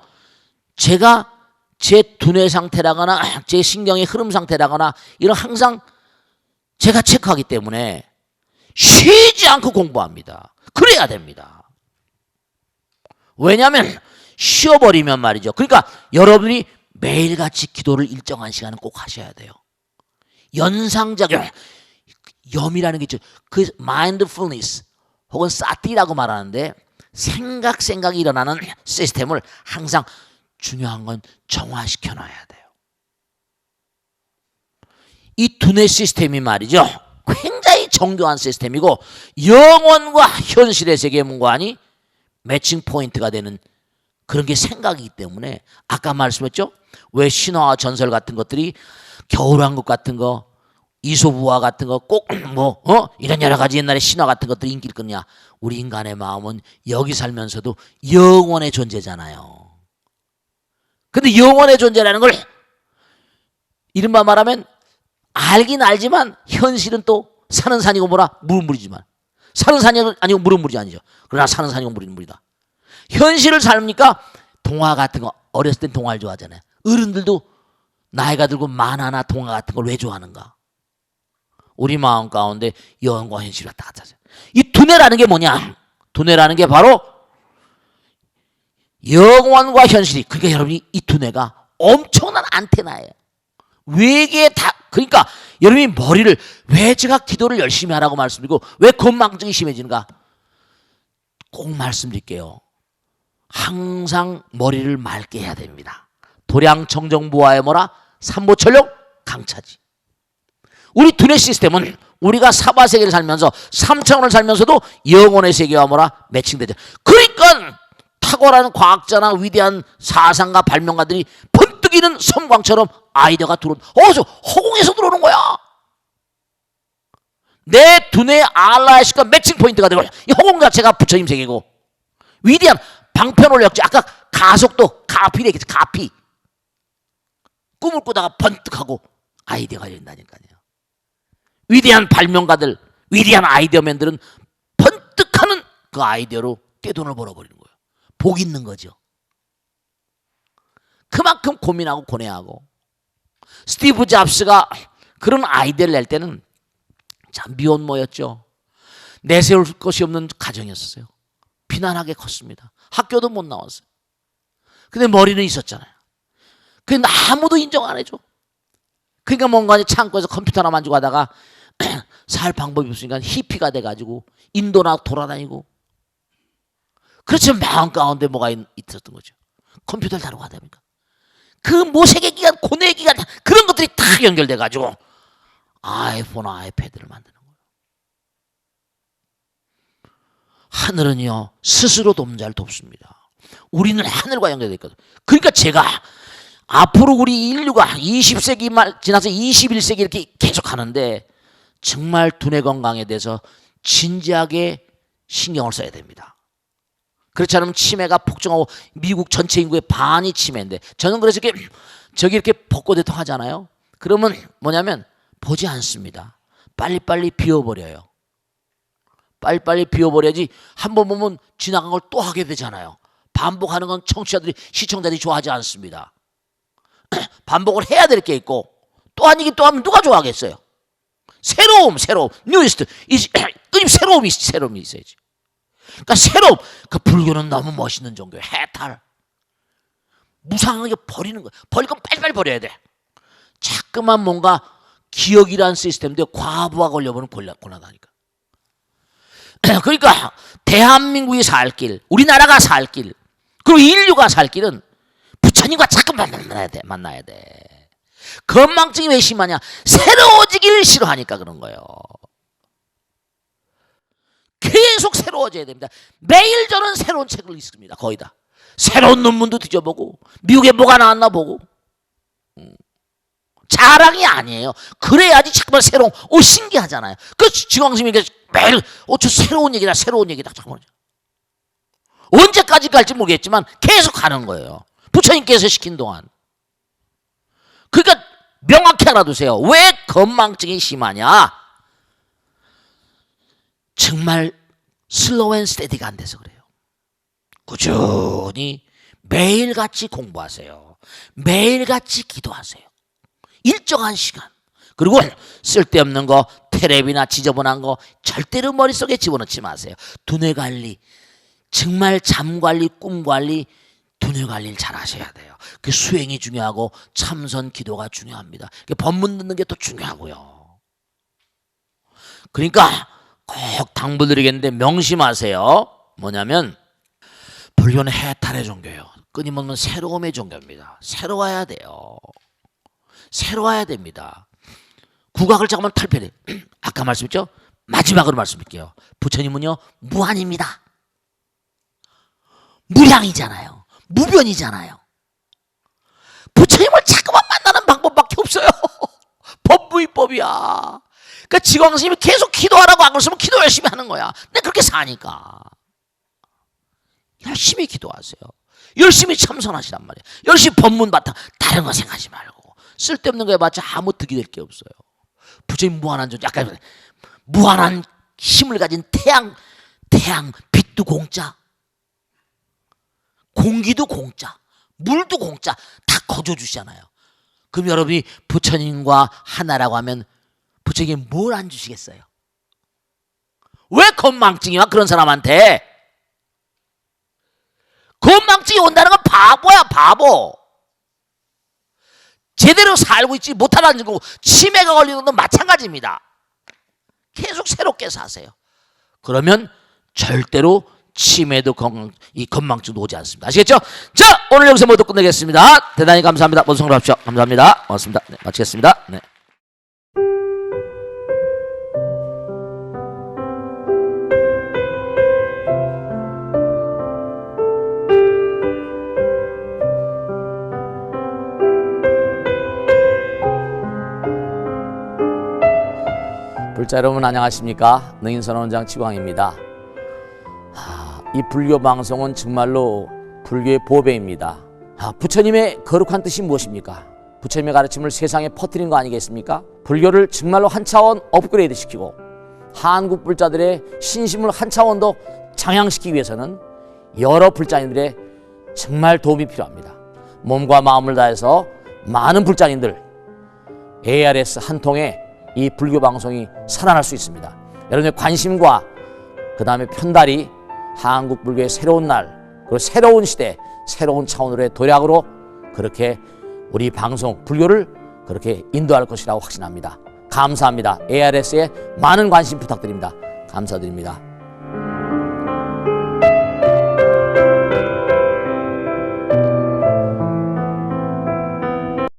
제가 제 두뇌 상태라거나 제 신경의 흐름 상태라거나 이런 항상 제가 체크하기 때문에 쉬지 않고 공부합니다. 그래야 됩니다. 왜냐하면 쉬어버리면 말이죠. 그러니까 여러분이 매일같이 기도를 일정한 시간은 꼭 하셔야 돼요. 연상작용, 염이라는 게 있죠. 그 mindfulness 혹은 사티라고 말하는데 생각이 일어나는 시스템을 항상 중요한 건 정화시켜 놔야 돼요. 이 두뇌 시스템이 말이죠. 굉장히 정교한 시스템이고 영혼과 현실의 세계의 문관이 매칭 포인트가 되는 그런 게 생각이기 때문에 아까 말씀했죠. 왜 신화와 전설 같은 것들이 겨울왕국 같은 거, 이솝우화 같은 거 꼭 이런 여러 가지 옛날에 신화 같은 것들이 인기를 끌냐. 우리 인간의 마음은 여기 살면서도 영원의 존재잖아요. 근데 영원의 존재라는 걸 이른바 말하면 알긴 알지만 현실은 또 사는 산이고 뭐라 물은 물이지만 사는 산이 아니고 물은 물이 아니죠. 그러나 사는 산이고 물은 물이다. 현실을 삶니까? 동화 같은 거 어렸을 땐 동화를 좋아하잖아요. 어른들도 나이가 들고 만화나 동화 같은 걸 왜 좋아하는가? 우리 마음 가운데 영혼과 현실이 왔다 갔다 하죠. 이 두뇌라는 게 뭐냐? 두뇌라는 게 바로 영혼과 현실이, 그러니까 여러분이 이 두뇌가 엄청난 안테나예요. 외계에 다, 그러니까 여러분이 머리를 왜 제가 기도를 열심히 하라고 말씀드리고 왜 건망증이 심해지는가? 꼭 말씀드릴게요. 항상 머리를 맑게 해야 됩니다. 도량청정부화의 뭐라? 삼보철력 강차지. 우리 두뇌 시스템은 우리가 사바세계를 살면서 삼차원을 살면서도 영혼의 세계와 뭐라? 매칭되죠. 그러니까 탁월한 과학자나 위대한 사상가 발명가들이 번뜩이는 섬광처럼 아이디어가 들어온, 저 허공에서 들어오는 거야. 내 두뇌 알라이시가 매칭 포인트가 되고 이 허공 자체가 부처님 세계고 위대한 방편원력자, 아까 가속도 가피를 얘기했죠. 가피. 꿈을 꾸다가 번뜩하고 아이디어가 열린다니까요. 위대한 발명가들, 위대한 아이디어맨들은 번뜩하는 그 아이디어로 떼돈을 벌어버리는 거예요. 복 있는 거죠. 그만큼 고민하고 고뇌하고. 스티브 잡스가 그런 아이디어를 낼 때는 참 미혼모였죠. 내세울 것이 없는 가정이었어요. 비난하게 컸습니다. 학교도 못 나왔어요. 근데 머리는 있었잖아요. 근데 아무도 인정 안 해줘. 그러니까 뭔가 창고에서 컴퓨터나 만지고 하다가 살 방법이 없으니까 히피가 돼가지고 인도나 돌아다니고. 그렇지만 마음 가운데 뭐가 있었던 거죠. 컴퓨터를 다루고 하다 보니까 그 모색의 기간, 고뇌의 기간, 그런 것들이 다 연결돼가지고 아이폰, 아이패드를 만드는 거예요. 하늘은요 스스로 돕자를 돕습니다. 우리는 하늘과 연결되어 있거든. 그러니까 제가 앞으로 우리 인류가 20세기 말 지나서 21세기 이렇게 계속 하는데 정말 두뇌 건강에 대해서 진지하게 신경을 써야 됩니다. 그렇지 않으면 치매가 폭증하고 미국 전체 인구의 반이 치매인데, 저는 그래서 이렇게 저기 이렇게 벚꽃 하잖아요. 그러면 뭐냐면 보지 않습니다. 빨리빨리 비워버려요. 빨리빨리 비워버려야지 한 번 보면 지나간 걸 또 하게 되잖아요. 반복하는 건 청취자들이, 시청자들이 좋아하지 않습니다. 반복을 해야 될 게 있고 또 아니긴 또 하면 누가 좋아하겠어요. 새로움, 뉴이스트, 끊임 새로움이 있어야지. 그러니까 새로움, 그 불교는 너무 멋있는 종교예요. 해탈, 무상하게 버리는 거예요. 버릴 건 빨리빨리 버려야 돼. 자꾸만 뭔가 기억이라는 시스템도 과부하 걸려보면 곤란하니까. 그러니까 대한민국이 살 길, 우리나라가 살 길, 그리고 인류가 살 길은 부처님과 자꾸 만나야 돼. 건망증이 왜 심하냐? 새로워지기를 싫어하니까 그런 거예요. 계속 새로워져야 됩니다. 매일 저는 새로운 책을 읽습니다. 거의 다. 새로운 논문도 뒤져보고 미국에 뭐가 나왔나 보고. 자랑이 아니에요. 그래야지 자꾸만 새로운, 신기하잖아요. 그 지광스님이 매일 저 새로운 얘기다 자꾸 언제까지 갈지 모르겠지만 계속 가는 거예요. 부처님께서 시킨 동안. 그러니까 명확히 알아두세요. 왜 건망증이 심하냐? 정말 슬로우 앤 스테디가 안 돼서 그래요. 꾸준히 매일같이 공부하세요. 매일같이 기도하세요. 일정한 시간. 그리고 쓸데없는 거, 텔레비나 지저분한 거 절대로 머릿속에 집어넣지 마세요. 두뇌 관리, 정말 잠 관리, 꿈 관리, 두뇌 관리를 잘 하셔야 돼요. 그 수행이 중요하고 참선 기도가 중요합니다. 법문 듣는 게 또 중요하고요. 그러니까 꼭 당부드리겠는데 명심하세요. 뭐냐면 불교는 해탈의 종교예요. 끊임없는 새로움의 종교입니다. 새로워야 돼요. 새로워야 됩니다. 국악을 잠깐만 탈피해. 아까 말씀했죠? 마지막으로 말씀드릴게요. 부처님은요 무한입니다. 무량이잖아요. 무변이잖아요. 부처님을 자꾸만 만나는 방법밖에 없어요. 법무위법이야. 그러니까 지광스님이 계속 기도하라고 안 그랬으면 기도 열심히 하는 거야. 내가 그렇게 사니까. 열심히 기도하세요. 열심히 참선하시란 말이에요. 열심히 법문 바탕, 다른 거 생각하지 말고. 쓸데없는 거 해봤자 아무 득이 될 게 없어요. 부처님 무한한 존재, 약간 무한한 힘을 가진 태양, 빛도 공짜, 공기도 공짜, 물도 공짜, 다 거저주시잖아요. 그럼 여러분이 부처님과 하나라고 하면 부처님이 뭘 안 주시겠어요? 왜 건망증이 와? 그런 사람한테 건망증이 온다는 건 바보야, 바보. 제대로 살고 있지 못하다는 거고, 치매가 걸리는 건 마찬가지입니다. 계속 새롭게 사세요. 그러면 절대로 치매도 이 건망증도 오지 않습니다. 아시겠죠? 자, 오늘 여기서 모두 끝내겠습니다. 대단히 감사합니다. 모두 성공하십시오. 감사합니다. 고맙습니다. 네, 마치겠습니다. 네. 불자 여러분 안녕하십니까? 능인선언원장 치광입니다. 이 불교 방송은 정말로 불교의 보배입니다. 부처님의 거룩한 뜻이 무엇입니까? 부처님의 가르침을 세상에 퍼뜨린 거 아니겠습니까? 불교를 정말로 한 차원 업그레이드 시키고 한국 불자들의 신심을 한 차원 더 장양시키기 위해서는 여러 불자님들의 정말 도움이 필요합니다. 몸과 마음을 다해서 많은 불자님들 ARS 한 통에 이 불교 방송이 살아날 수 있습니다. 여러분의 관심과 그 다음에 편달이 한국 불교의 새로운 날, 그리고 새로운 시대, 새로운 차원으로의 도약으로 그렇게 우리 방송 불교를 그렇게 인도할 것이라고 확신합니다. 감사합니다. ARS에 많은 관심 부탁드립니다. 감사드립니다.